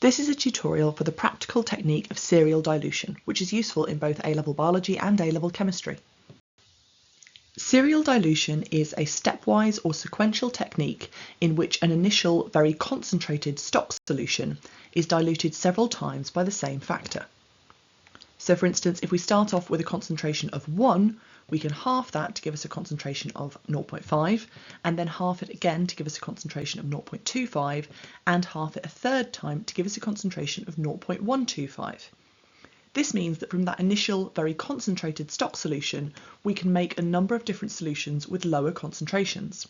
This is a tutorial for the practical technique of serial dilution, which is useful in both A-level biology and A-level chemistry. Serial dilution is a stepwise or sequential technique in which an initial very concentrated stock solution is diluted several times by the same factor. So for instance, if we start off with a concentration of 1, we can halve that to give us a concentration of 0.5, and then halve it again to give us a concentration of 0.25, and halve it a third time to give us a concentration of 0.125. This means that from that initial very concentrated stock solution, we can make a number of different solutions with lower concentrations.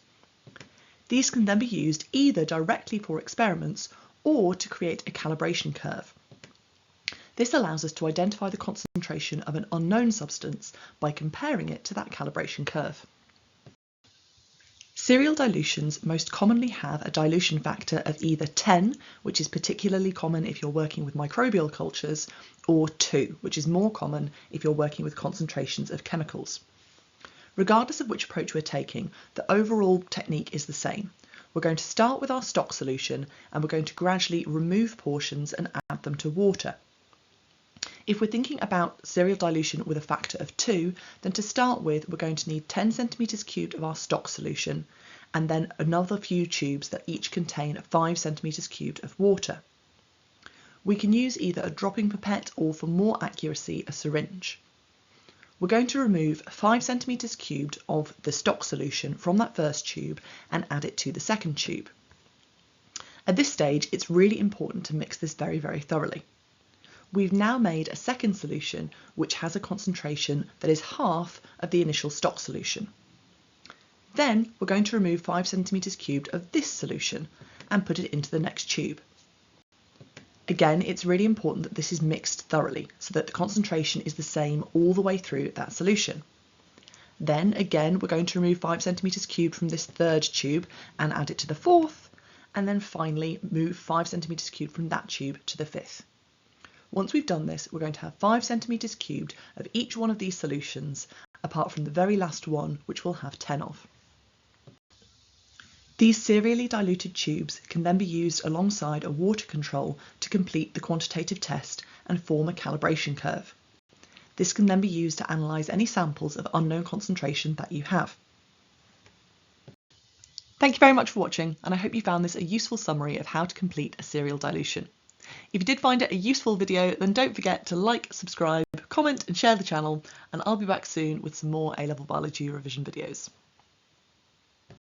These can then be used either directly for experiments or to create a calibration curve. This allows us to identify the concentration of an unknown substance by comparing it to that calibration curve. Serial dilutions most commonly have a dilution factor of either 10, which is particularly common if you're working with microbial cultures, or 2, which is more common if you're working with concentrations of chemicals. Regardless of which approach we're taking, the overall technique is the same. We're going to start with our stock solution and we're going to gradually remove portions and add them to water. If we're thinking about serial dilution with a factor of 2, then to start with, we're going to need 10 centimetres cubed of our stock solution, and then another few tubes that each contain 5 centimetres cubed of water. We can use either a dropping pipette or, for more accuracy, a syringe. We're going to remove 5 centimetres cubed of the stock solution from that first tube and add it to the second tube. At this stage, it's really important to mix this very, very thoroughly. We've now made a second solution which has a concentration that is half of the initial stock solution. Then we're going to remove 5 centimetres cubed of this solution and put it into the next tube. Again, it's really important that this is mixed thoroughly so that the concentration is the same all the way through that solution. Then again, we're going to remove 5 centimetres cubed from this third tube and add it to the fourth, and then finally move 5 centimetres cubed from that tube to the fifth. Once we've done this, we're going to have 5 centimetres cubed of each one of these solutions, apart from the very last one, which we'll have 10 of. These serially diluted tubes can then be used alongside a water control to complete the quantitative test and form a calibration curve. This can then be used to analyse any samples of unknown concentration that you have. Thank you very much for watching, and I hope you found this a useful summary of how to complete a serial dilution. If you did find it a useful video, then don't forget to like, subscribe, comment and share the channel, and I'll be back soon with some more A-level biology revision videos.